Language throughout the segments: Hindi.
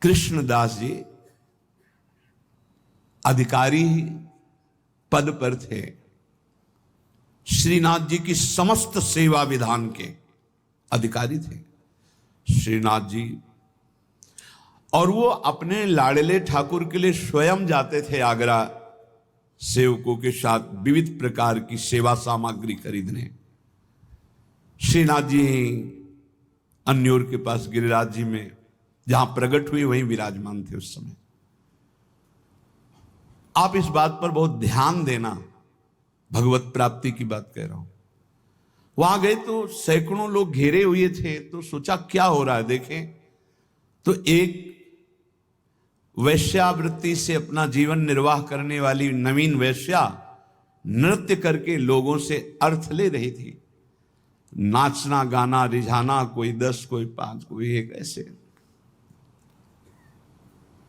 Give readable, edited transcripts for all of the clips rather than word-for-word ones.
कृष्णदास जी अधिकारी पद पर थे, श्रीनाथ जी की समस्त सेवा विधान के अधिकारी थे श्रीनाथ जी। और वो अपने लाडले ठाकुर के लिए स्वयं जाते थे आगरा सेवकों के साथ विविध प्रकार की सेवा सामग्री खरीदने। श्रीनाथ जी अन्योर के पास गिरिराज जी में जहां प्रकट हुए वहीं विराजमान थे उस समय। आप इस बात पर बहुत ध्यान देना, भगवत प्राप्ति की बात कह रहा हूं। वहां गए तो सैकड़ों लोग घेरे हुए थे, तो सोचा क्या हो रहा है देखें। तो एक वैश्यावृत्ति से अपना जीवन निर्वाह करने वाली नवीन वैश्या नृत्य करके लोगों से अर्थ ले रही थी। नाचना गाना रिझाना, कोई 10 कोई 5 कोई 1 ऐसे।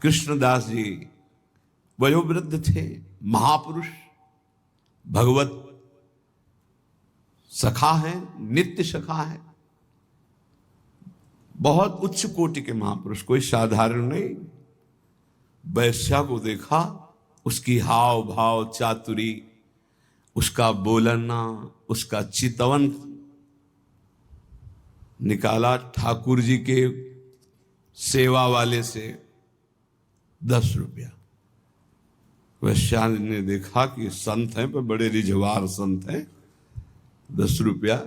कृष्णदास जी वयोवृद्ध थे, महापुरुष, भगवत सखा है, नित्य सखा है, बहुत उच्च कोटि के महापुरुष, कोई साधारण नहीं। वैश्या को देखा, उसकी हाव भाव चातुरी, उसका बोलना, उसका चितवन निकाला ठाकुर जी के सेवा वाले से 10 रुपया। वैश्या ने देखा कि संत हैं पर बड़े रिझवार संत हैं, 10 रुपया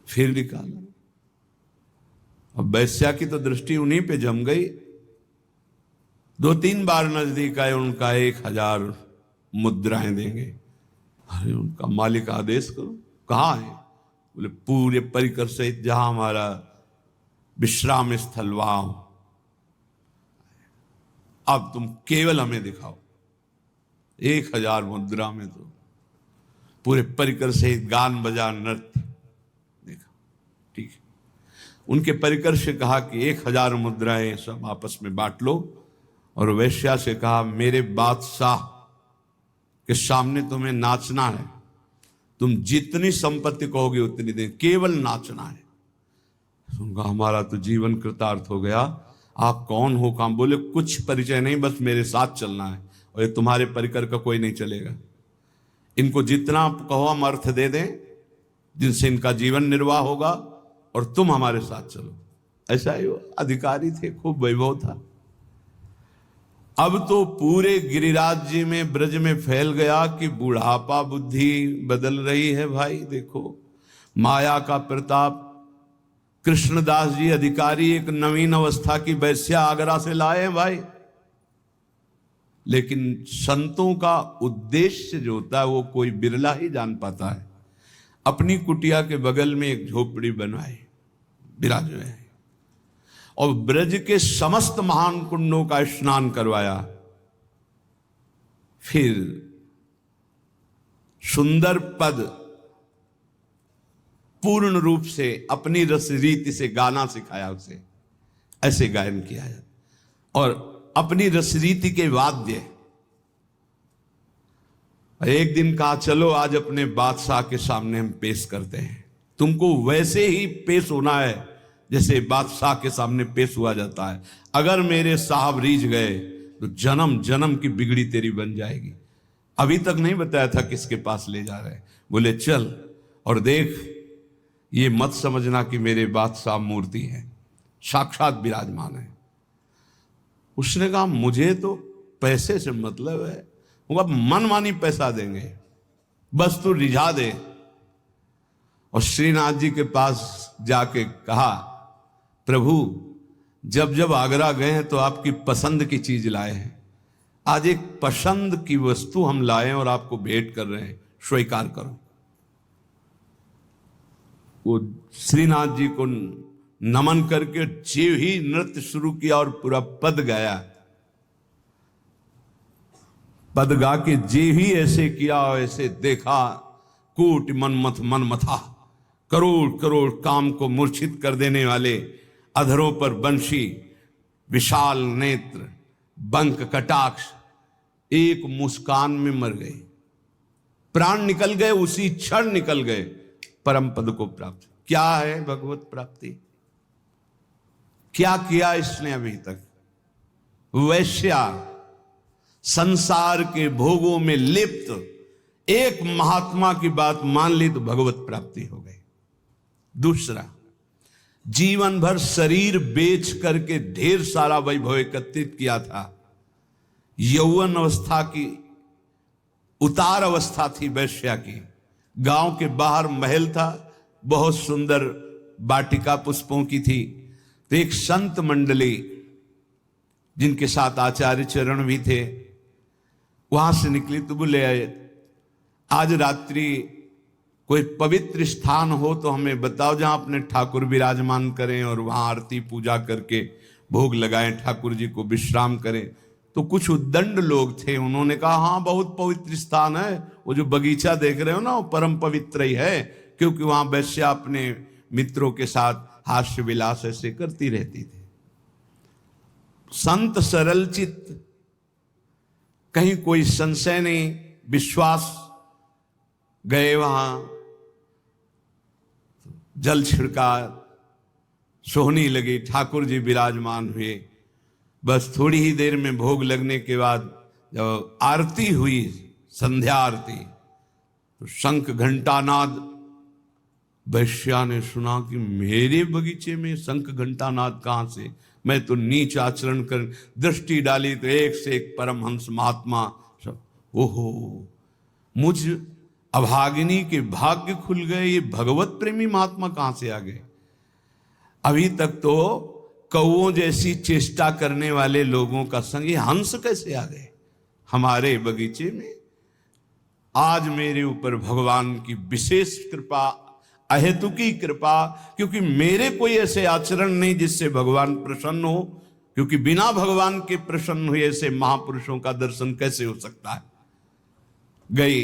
फिर निकाला। अब वैश्या की तो दृष्टि उन्हीं पे जम गई। 2-3 बार नजदीक आए, उनका 1000 मुद्राएं देंगे। अरे उनका मालिक आदेश करो, कहाँ है? बोले पूरे परिकर सहित जहां हमारा विश्राम स्थल वहां, अब तुम केवल हमें दिखाओ। 1000 मुद्रा में तो पूरे परिकर सहित गान बजा नृत्य देखा। ठीक है, उनके परिकर से कहा कि 1000 मुद्राएं सब आपस में बांट लो। और वैश्या से कहा मेरे बादशाह के सामने तुम्हें नाचना है, तुम जितनी संपत्ति कहोगे उतनी दें, केवल नाचना है। उनका हमारा तो जीवन कृतार्थ हो गया। आप कौन हो? काम बोले कुछ परिचय नहीं, बस मेरे साथ चलना है, और ये तुम्हारे परिकर का कोई नहीं चलेगा। इनको जितना आप कहो हम अर्थ दे दें, जिनसे इनका जीवन निर्वाह होगा, और तुम हमारे साथ चलो। ऐसा ही अधिकारी थे, खूब वैभव था। अब तो पूरे गिरिराज जी में ब्रज में फैल गया कि बुढ़ापा बुद्धि बदल रही है। भाई देखो माया का प्रताप। कृष्णदास जी अधिकारी एक नवीन अवस्था की वैश्या आगरा से लाए हैं भाई। लेकिन संतों का उद्देश्य जो होता है वो कोई बिरला ही जान पाता है। अपनी कुटिया के बगल में एक झोपड़ी बनवाए, विराज है, और ब्रज के समस्त महान कुंडों का स्नान करवाया। फिर सुंदर पद पूर्ण रूप से अपनी रस रीति से गाना सिखाया उसे, ऐसे गायन किया है, और अपनी रस रीति के वाद्य। एक दिन कहा चलो आज अपने बादशाह के सामने हम पेश करते हैं। तुमको वैसे ही पेश होना है जैसे बादशाह के सामने पेश हुआ जाता है। अगर मेरे साहब रीझ गए तो जन्म जन्म की बिगड़ी तेरी बन जाएगी। अभी तक नहीं बताया था किसके पास ले जा रहे हैं। बोले चल और देख, ये मत समझना कि मेरे बादशाह मूर्ति है, साक्षात विराजमान है। उसने कहा मुझे तो पैसे से मतलब है, वो अब मनमानी पैसा देंगे, बस तू रिझा दे। और श्रीनाथ जी के पास जाके कहा प्रभु जब जब आगरा गए हैं तो आपकी पसंद की चीज लाए हैं, आज एक पसंद की वस्तु हम लाए और आपको भेंट कर रहे हैं, स्वीकार करो। वो श्रीनाथ जी को नमन करके जीव ही नृत्य शुरू किया और पूरा पद गाया। पद गा के जीव ही ऐसे किया, ऐसे देखा, कूट मन मथा, करोड़ करोड़ काम को मूर्छित कर देने वाले अधरों पर बंशी, विशाल नेत्र, बंक कटाक्ष, एक मुस्कान में मर गए, प्राण निकल गए, उसी क्षण निकल गए, परम पद को प्राप्त। क्या है भगवत प्राप्ति? क्या किया इसने अभी तक? वैश्या, संसार के भोगों में लिप्त एक महात्मा की बात मान ली तो भगवत प्राप्ति हो गई। दूसरा, जीवन भर शरीर बेच करके ढेर सारा वैभव एकत्रित किया था। यौवन अवस्था की उतार अवस्था थी वैश्या की। गांव के बाहर महल था, बहुत सुंदर वाटिका पुष्पों की थी। तो एक संत मंडली जिनके साथ आचार्य चरण भी थे, वहां से निकली तो बोले आज रात्रि कोई पवित्र स्थान हो तो हमें बताओ जहां अपने ठाकुर विराजमान करें और वहां आरती पूजा करके भोग लगाएं, ठाकुर जी को विश्राम करें। तो कुछ उद्दंड लोग थे, उन्होंने कहा हाँ बहुत पवित्र स्थान है, वो जो बगीचा देख रहे हो ना वो परम पवित्र ही है, क्योंकि वहां वैश्या अपने मित्रों के साथ हास्य विलास ऐसे करती रहती थी। संत सरल चित्त, कहीं कोई संशय नहीं, विश्वास, गए वहां, जल छिड़का, सोहनी लगी, ठाकुर जी विराजमान हुए। बस थोड़ी ही देर में भोग लगने के बाद जब आरती हुई, संध्या आरती, तो शंख घंटानाद। वैश्या ने सुना कि मेरे बगीचे में शंख घंटानाद कहां से? मैं तो नीच आचरण कर दृष्टि डाली तो एक से एक परमहंस महात्मा सब। ओहो, मुझ अभागिनी के भाग्य खुल गए, ये भगवत प्रेमी महात्मा कहां से आ गए? अभी तक तो कौओं जैसी चेष्टा करने वाले लोगों का संग ये हंस कैसे आ गए हमारे बगीचे में? आज मेरे ऊपर भगवान की विशेष कृपा, अहेतुकी कृपा, क्योंकि मेरे कोई ऐसे आचरण नहीं जिससे भगवान प्रसन्न हो, क्योंकि बिना भगवान के प्रसन्न हुए ऐसे महापुरुषों का दर्शन कैसे हो सकता है। गई,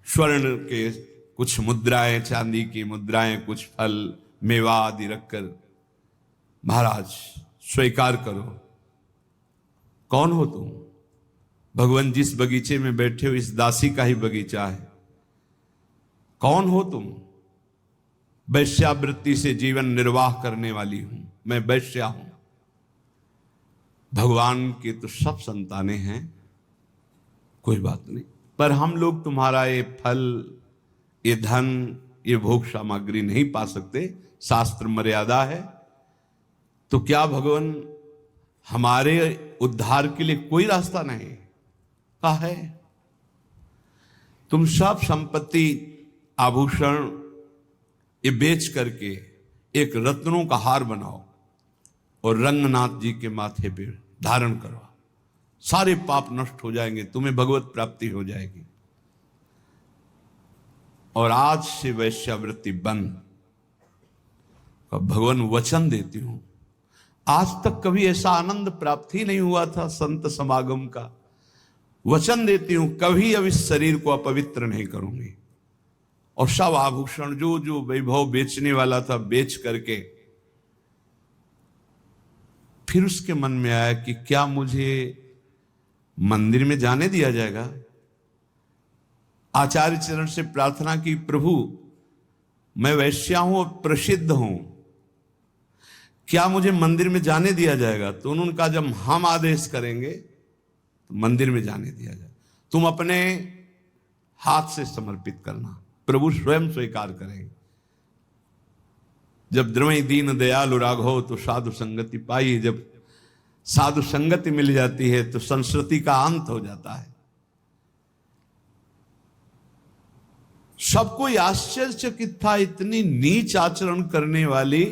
स्वर्ण के कुछ मुद्राएं, चांदी की मुद्राएं, कुछ फल मेवा आदि रखकर, महाराज स्वीकार करो। कौन हो तुम? भगवान जिस बगीचे में बैठे हो इस दासी का ही बगीचा है। कौन हो तुम? वैश्यावृत्ति से जीवन निर्वाह करने वाली हूं, मैं वैश्या हूं। भगवान के तो सब संतानें हैं, कोई बात नहीं, पर हम लोग तुम्हारा ये फल, ये धन, ये भोग सामग्री नहीं पा सकते, शास्त्र मर्यादा है। तो क्या भगवान हमारे उद्धार के लिए कोई रास्ता नहीं? कहा है, तुम सब संपत्ति, आभूषण ये बेच करके एक रत्नों का हार बनाओ और रंगनाथ जी के माथे पे धारण करो, सारे पाप नष्ट हो जाएंगे, तुम्हें भगवत प्राप्ति हो जाएगी। और आज से वैश्यावृत्ति बंद। भगवान वचन देती हूं, आज तक कभी ऐसा आनंद प्राप्त ही नहीं हुआ था संत समागम का। वचन देती हूं कभी अब इस शरीर को अपवित्र नहीं करूंगी। और सब आभूषण जो जो वैभव बेचने वाला था बेच करके, फिर उसके मन में आया कि क्या मुझे मंदिर में जाने दिया जाएगा? आचार्य चरण से प्रार्थना की, प्रभु मैं वैश्या हूं और प्रसिद्ध हूं, क्या मुझे मंदिर में जाने दिया जाएगा? तो उन्होंने कहा जब हम आदेश करेंगे तो मंदिर में जाने दिया जाए, तुम अपने हाथ से समर्पित करना, प्रभु स्वयं स्वीकार करेंगे। जब द्रवई दीन दयालु राघव तो साधु संगति पाई, जब साधु संगति मिल जाती है तो संस्कृति का अंत हो जाता है। सबको आश्चर्यचकित था, इतनी नीच आचरण करने वाली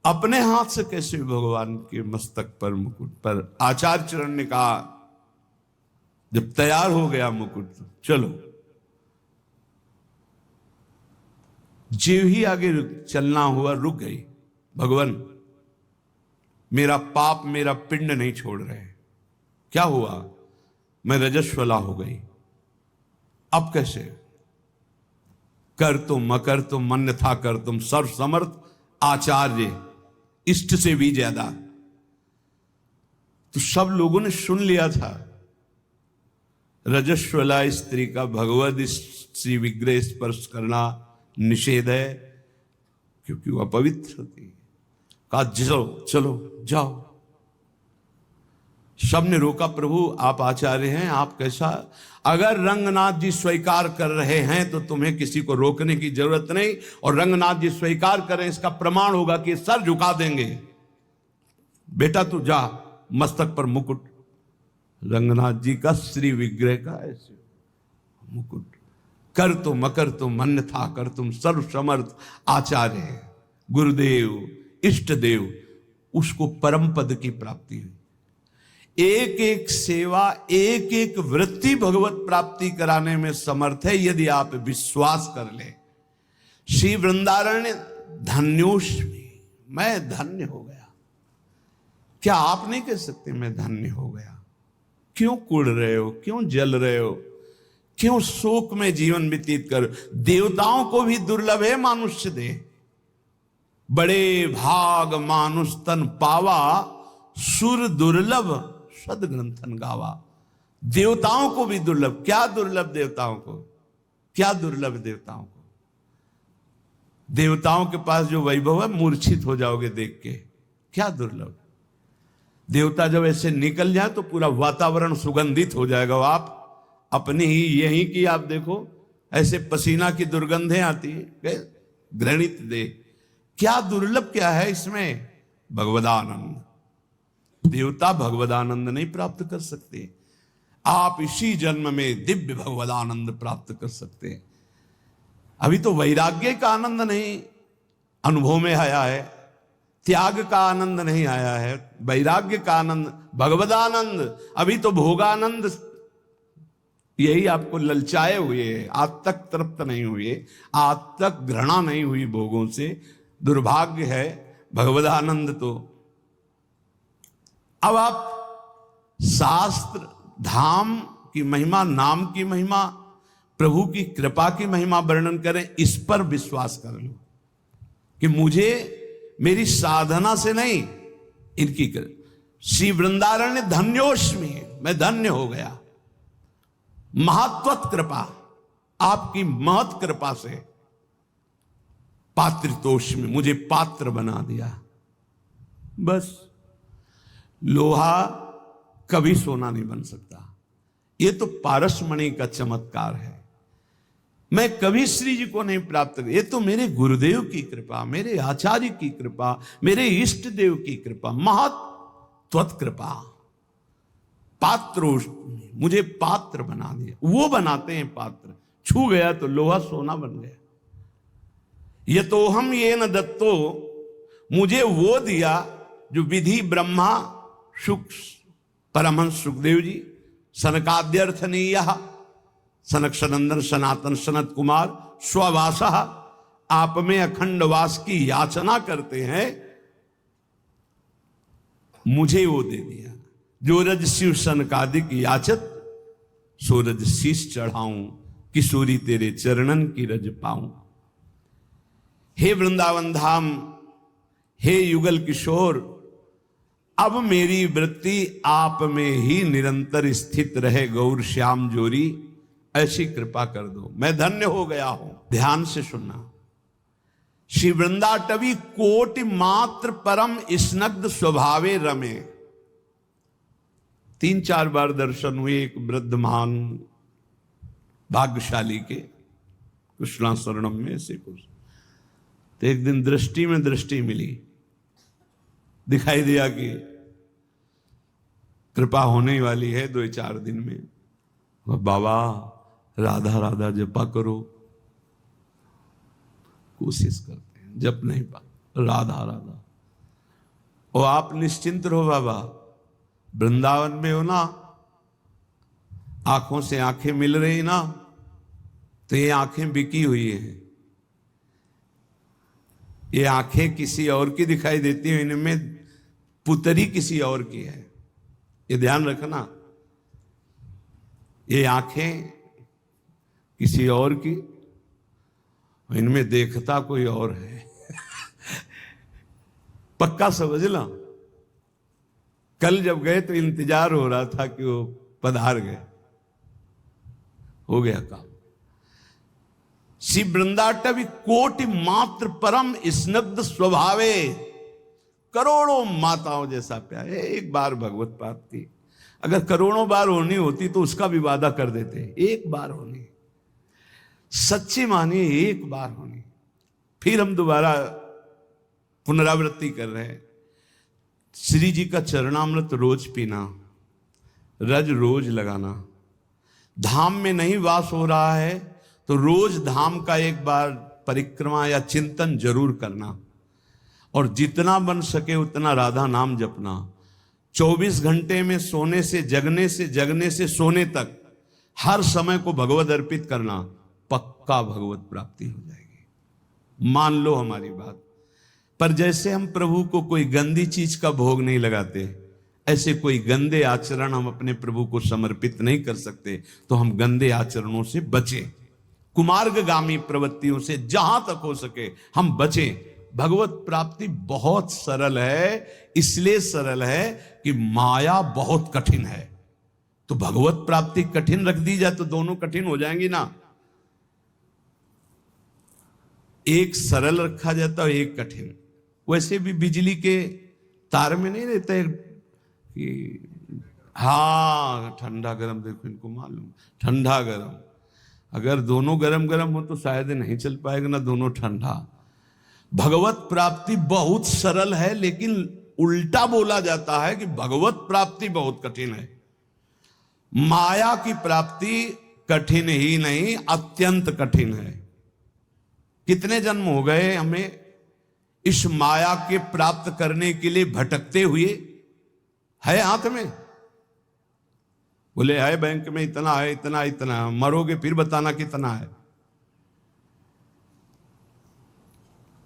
अपने हाथ से कैसे भगवान के मस्तक पर, मुकुट पर। आचार्य चरण ने कहा जब तैयार हो गया मुकुट, चलो। जीव ही आगे चलना हुआ, रुक गई। भगवान मेरा पाप, मेरा पिंड नहीं छोड़ रहे। क्या हुआ? मैं रजस्वला हो गई। अब कैसे? कर तुम मकर तुम मन था कर तुम, सर्व समर्थ आचार्य, इष्ट से भी ज्यादा। तो सब लोगों ने सुन लिया था रजस्वला स्त्री का भगवद श्री विग्रह स्पर्श करना निषेध है, क्योंकि वह पवित्र होती है। कहा चलो चलो जाओ। सबने रोका, प्रभु आप आचार्य हैं, आप कैसा, अगर रंगनाथ जी स्वीकार कर रहे हैं तो तुम्हें किसी को रोकने की जरूरत नहीं, और रंगनाथ जी स्वीकार करें इसका प्रमाण होगा कि सर झुका देंगे। बेटा तू जा, मस्तक पर मुकुट, रंगनाथ जी का श्री विग्रह का ऐसे मुकुट, कर तुम अकर तुम अन्यथा कर तुम सर्व समर्थ आचार्य गुरुदेव इष्ट देव, उसको परम पद की प्राप्ति हुई। एक एक सेवा, एक एक वृत्ति भगवत प्राप्ति कराने में समर्थ है यदि आप विश्वास कर ले। श्री वृंदारण्य धन्योष्मि, मैं धन्य हो गया। क्या आप नहीं कह सकते मैं धन्य हो गया? क्यों कुड़ रहे हो, क्यों जल रहे हो, क्यों शोक में जीवन व्यतीत कर? देवताओं को भी दुर्लभ है मानुष्य दे, बड़े भाग मानुष तन पावा, सुर दुर्लभ सदग्रंथन गावा। देवताओं को भी दुर्लभ, क्या दुर्लभ देवताओं को, क्या दुर्लभ देवताओं को? देवताओं के पास जो वैभव है मूर्छित हो जाओगे देख के, क्या दुर्लभ। देवता जब ऐसे निकल जाए तो पूरा वातावरण सुगंधित हो जाएगा। आप अपनी ही यहीं की आप देखो, ऐसे पसीना की दुर्गंधें आती है, घृणित दे। क्या दुर्लभ क्या है इसमें? भगवदानंद। देवता भगवदानंद नहीं प्राप्त कर सकते, आप इसी जन्म में दिव्य भगवदानंद प्राप्त कर सकते हैं। अभी तो वैराग्य का आनंद नहीं अनुभव में आया है, त्याग का आनंद नहीं आया है, वैराग्य का आनंद, भगवदानंद। अभी तो भोगानंद यही आपको ललचाए हुए है, आज तक तृप्त नहीं हुए, आज तक घृणा नहीं हुई भोगों से। दुर्भाग्य है। भगवदानंद तो अब आप शास्त्र धाम की महिमा, नाम की महिमा, प्रभु की कृपा की महिमा वर्णन करें, इस पर विश्वास कर लो कि मुझे मेरी साधना से नहीं, इनकी श्री वृंदारण्य धन्योष्मि, मैं धन्य हो गया। महत्वत कृपा, आपकी महत कृपा से, पात्रितोष में मुझे पात्र बना दिया। बस लोहा कभी सोना नहीं बन सकता, ये तो पारसमणि का चमत्कार है। मैं कभी श्री जी को नहीं प्राप्त, ये तो मेरे गुरुदेव की कृपा, मेरे आचार्य की कृपा, मेरे इष्ट देव की कृपा, महत्वत कृपा। पात्रोष, मुझे पात्र बना दिया। वो बनाते हैं पात्र, छू गया तो लोहा सोना बन गया। ये तो हम ये न दत्तो, मुझे वो दिया जो विधि ब्रह्मा सुख परमहंस सुखदेव जी, सनकाद्यर्थनीय सनक सनंदन सनातन सनत कुमार स्ववास आप में अखंड वास की याचना करते हैं, मुझे वो दे दिया। जो रज शिव सनकादिक याचत, सो रज शीश चढ़ाऊं, किशोरी तेरे चरणन की रज पाऊं। हे वृंदावन धाम, हे युगल किशोर, अब मेरी वृत्ति आप में ही निरंतर स्थित रहे गौर श्याम जोरी, ऐसी कृपा कर दो, मैं धन्य हो गया हूं। ध्यान से सुनना। श्री वृंदाटवी कोटि मात्र परम स्नग्ध स्वभावे रमे। 3-4 बार दर्शन हुए एक वृद्ध महान भाग्यशाली के, कृष्णा शरणम में से कुछ। तो एक दिन दृष्टि में दृष्टि मिली, दिखाई दिया कि कृपा होने वाली है 2-4 दिन में। बाबा राधा राधा जपा करो, कोशिश करते हैं, जप नहीं पा, राधा राधा। और आप निश्चिंत रहो बाबा, वृंदावन में हो ना, आंखों से आंखें मिल रही ना, तो ये आंखें बिकी हुई हैं, ये आंखें किसी और की दिखाई देती हैं, इनमें पुतरी किसी और की है, ये ध्यान रखना। ये आंखें किसी और की, इनमें देखता कोई और है। पक्का समझ ला। कल जब गए तो इंतजार हो रहा था कि वो पधार गए, हो गया काम। श्री वृंदाटवी कोटि मात्र परम स्नग्ध स्वभावे, करोड़ों माताओं जैसा प्यार, एक बार भगवत प्राप्ति। अगर करोड़ों बार होनी होती तो उसका भी वादा कर देते, एक बार होनी, सच्ची मानिए एक बार होनी। फिर हम दोबारा पुनरावृत्ति कर रहे हैं, श्री जी का चरणामृत रोज पीना, रज रोज लगाना। धाम में नहीं वास हो रहा है तो रोज धाम का एक बार परिक्रमा या चिंतन जरूर करना, और जितना बन सके उतना राधा नाम जपना। 24 घंटे में सोने से जगने से सोने तक हर समय को भगवत अर्पित करना, पक्का भगवत प्राप्ति हो जाएगी। मान लो हमारी बात। पर जैसे हम प्रभु को कोई गंदी चीज का भोग नहीं लगाते, ऐसे कोई गंदे आचरण हम अपने प्रभु को समर्पित नहीं कर सकते, तो हम गंदे आचरणों से बचें, कुमार्गगामी प्रवृत्तियों से जहां तक हो सके हम बचें। भगवत प्राप्ति बहुत सरल है, इसलिए सरल है कि माया बहुत कठिन है। तो भगवत प्राप्ति कठिन रख दी जाए तो दोनों कठिन हो जाएंगी ना। एक सरल रखा जाता है, एक कठिन। वैसे भी बिजली के तार में नहीं रहते कि हाँ ठंडा गरम, देखो इनको मालूम ठंडा गरम, अगर दोनों गरम गरम हो तो शायद नहीं चल पाएगा ना दोनों ठंडा। भगवत प्राप्ति बहुत सरल है, लेकिन उल्टा बोला जाता है कि भगवत प्राप्ति बहुत कठिन है। माया की प्राप्ति कठिन ही नहीं, अत्यंत कठिन है। कितने जन्म हो गए हमें इस माया के प्राप्त करने के लिए भटकते हुए। है हाथ में, बोले है बैंक में इतना है, इतना इतना, मरोगे फिर बताना कितना है।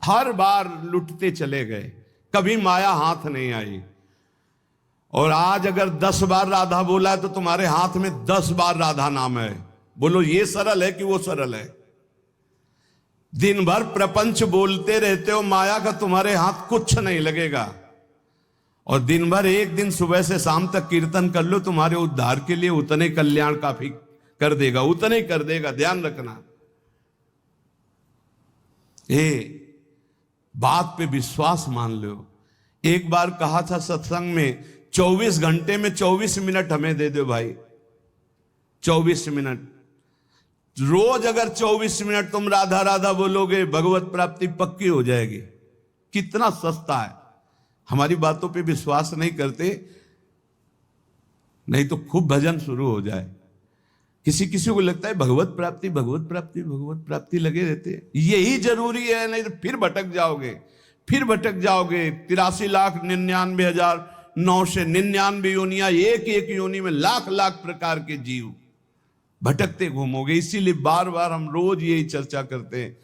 हर बार लुटते चले गए, कभी माया हाथ नहीं आई। और आज अगर 10 बार राधा बोला है तो तुम्हारे हाथ में 10 बार राधा नाम है। बोलो ये सरल है कि वो सरल है? दिन भर प्रपंच बोलते रहते हो, माया का तुम्हारे हाथ कुछ नहीं लगेगा। और दिन भर एक दिन सुबह से शाम तक कीर्तन कर लो, तुम्हारे उद्धार के लिए उतने कल्याण काफी कर देगा, उतने कर देगा, ध्यान रखना। बात पे विश्वास मान लो। एक बार कहा था सत्संग में, 24 घंटे में 24 मिनट हमें दे दो भाई, 24 मिनट रोज। अगर 24 मिनट तुम राधा राधा बोलोगे, भगवत प्राप्ति पक्की हो जाएगी। कितना सस्ता है। हमारी बातों पे विश्वास नहीं करते, नहीं तो खूब भजन शुरू हो जाए। किसी किसी को लगता है भगवत प्राप्ति भगवत प्राप्ति भगवत प्राप्ति लगे रहते हैं, यही जरूरी है, नहीं तो फिर भटक जाओगे, फिर भटक जाओगे। 83,99,999 योनियां, एक एक योनि में लाख लाख प्रकार के जीव भटकते घूमोगे। इसीलिए बार बार हम रोज यही चर्चा करते हैं